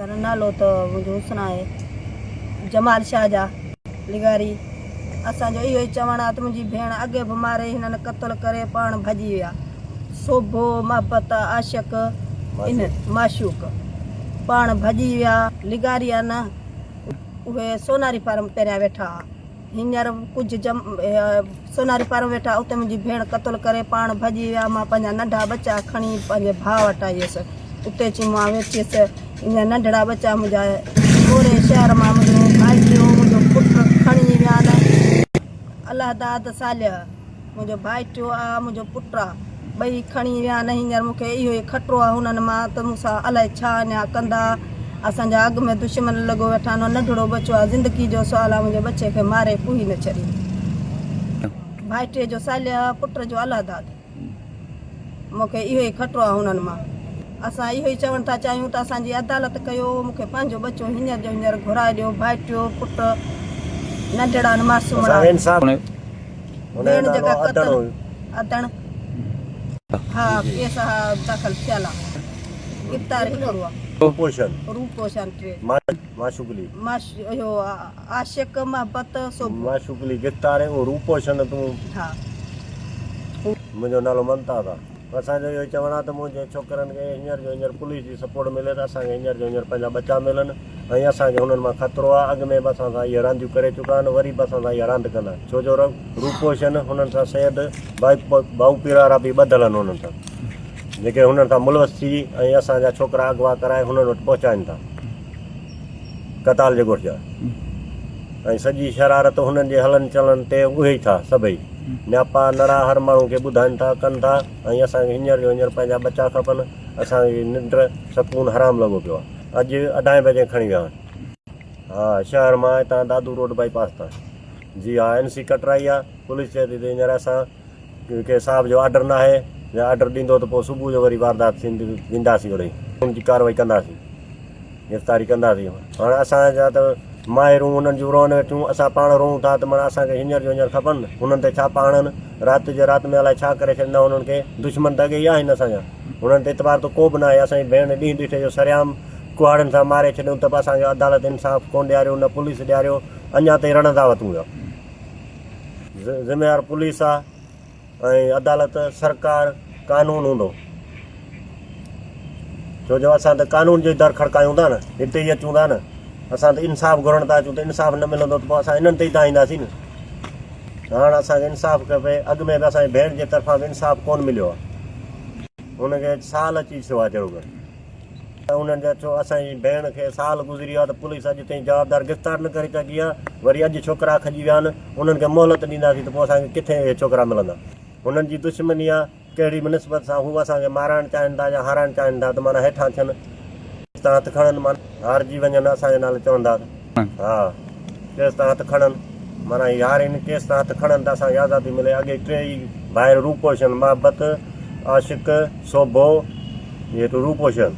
तर नालो तो मुंहिंजो हुस्ना आहे जमाल शाह जा लिगारी। असांजो इहो ई चवणु आहे त मुंहिंजी भेण अॻे बि मारे हिननि क़त्ल करे पाण भॼी विया। सोभो मोहबत आशिक़ इन माशूक पाण भॼी विया। लिगारी आहे न उहे सोनारी फार्म पहिरियां वेठा हींअर कुझु सोनारी फार्म वेठा उते मुंहिंजी भेण क़त्ल करे पाण भॼी विया। मां पंहिंजा नंढा बच्चा खणी पंहिंजे भाउ वटि आई हुअसि उते अची मां वेठियसि। हीअं नंढड़ा बच्चा मुंहिंजा पूरे शहर मां मुंहिंजो भाइटियो मुंहिंजो पुटु खणी विया न। अलाह दाद सालिह मुंहिंजो भाइटियो आहे मुंहिंजो पुटु आहे ॿई खणी विया न। हींअर मूंखे इहो ई ख़तरो आहे हुननि मां त मूंसां अलाए छा अञा कंदा। असांजा अॻु में दुश्मन लॻो वेठा न। नंढड़ो बच्चो आहे ज़िंदगी जो सुवालु आहे। मुंहिंजे बच्चे खे मारे पूही न छॾी। भाइटिए जो सालिह पुट जो अलाह दाद मूंखे इहो ई ख़तरो आहे हुननि मां। असां इहो ई चवणु था चाहियूं त असांजी अदालत कयो मूंखे पंहिंजो बच्चो हींअर जो हींअर घुराए ॾियो। भाइटियो पुटु नंढड़ा मासूम भेण जेका अदण हा केस दाख़िल थियल आहे। गिरफ़्तार हिकिड़ो आहे रूपोशन टे माशुकली इहो आशिक़ मोहबत माशुकली गिरफ़्तार है वो रूपोशन तूं। हा मुंहिंजो नालो ममताज़ आहे। असांजो इहो चवणु आहे त मुंहिंजे छोकिरनि खे हींअर जो हींअर पुलिस जी सपोर्ट मिले त असांखे हींअर जो हींअर पंहिंजा बचा मिलनि ऐं असांखे हुननि मां ख़तरो आहे। अॻु में बि असां सां इहे रांदियूं करे चुका आहिनि वरी बि असां सां इहा रांदि कंदा छो जो रूपोशन हुननि सां सैद भाऊ पीरारा बि ॿधल आहिनि हुननि सां जेके हुननि सां मुलवस थी ऐं असांजा छोकिरा अगवा कराए हुननि वटि पहुचाइनि था कताल जे घुरिजा ऐं सॼी शरारत हुननि जे हलनि चलनि ते उहे ई था सभई न्यापा नड़ा हर माण्हू खे ॿुधाइनि था कनि था ऐं असांखे हींअर जो हींअर पंहिंजा बचा खपनि। असांजी निंड सकून हराम लॻो पियो आहे। अॼु 2:30 बजे खणी विया आहिनि। हा शहर मां हितां दादू रोड बाईपास तां जी हा NC कटराई आहे। पुलिस चए थी त हींअर असां के साहिब जो ऑडर न आहे या ऑडर ॾींदो त पोइ सुबुह जो वरी वारदात ॾींदासीं वरी हुनजी कार्रवाई कंदासीं गिरफ़्तारी कंदासीं। हाणे असांजा त माहिरूं हुननि जूं रोहनि वेठियूं असां पाण रोऊं था त माना असांखे हींअर जो हींअर खपनि हुननि ते छा पाणनि राति जे राति में अलाए छा करे छॾींदा हुननि खे दुश्मन त अॻे ई आहिनि असांजा हुननि ते एतबार त को बि न आहे। असांजी भेण ॾींहुं ॾिठे जो सरियाम कुहाड़नि सां मारे छॾियूं त बि असांखे अदालत इंसाफ़ कोन ॾियारियो न पुलिस ॾियारियो अञा ताईं रणंदा वठूं पिया। ज़िम्मेवार पुलिस आहे ऐं अदालत सरकार कानून हूंदो छो जो असां त कानून जो दर खड़कायूं था न हिते ई अचूं था न। असां त इंसाफ़ घुरण था अचूं त इंसाफ़ न मिलंदो त पोइ असां इन्हनि ते ई था ईंदासीं न। हाणे असांखे इंसाफ़ खपे। अॻु में बि असांजी भेण जे तरफ़ां बि इंसाफ़ कोन मिलियो आहे। हुनखे साल अची थियो आहे ज़रूरु त उन्हनि जा छो असांजी भेण खे साल गुज़री वियो आहे त पुलिस अॼु ताईं जवाबदार गिरफ़्तार न करे सघी आहे। वरी अॼु छोकिरा खॼी विया आहिनि उन्हनि खे मोहलत ॾींदासीं त पोइ असांखे किथे इहे छोकिरा मिलंदा। हुननि जी दुश्मनी आहे कहिड़ी बि निस्बत सां हू असांखे मारणु चाहिनि था या हाराइणु चाहिनि था त माना हेठां थियनि केस तां हथु खणनि माना हारजी वञनि असांजे नाले चवंदा हा केस तां हथु खणनि माना हीअ हारिनि केस तां हथु खणनि त असांखे आज़ादी मिले। अॻे 3 ॿाहिरि रूपोशन मोहबत आशिक़ सोभो इहे रूपोशन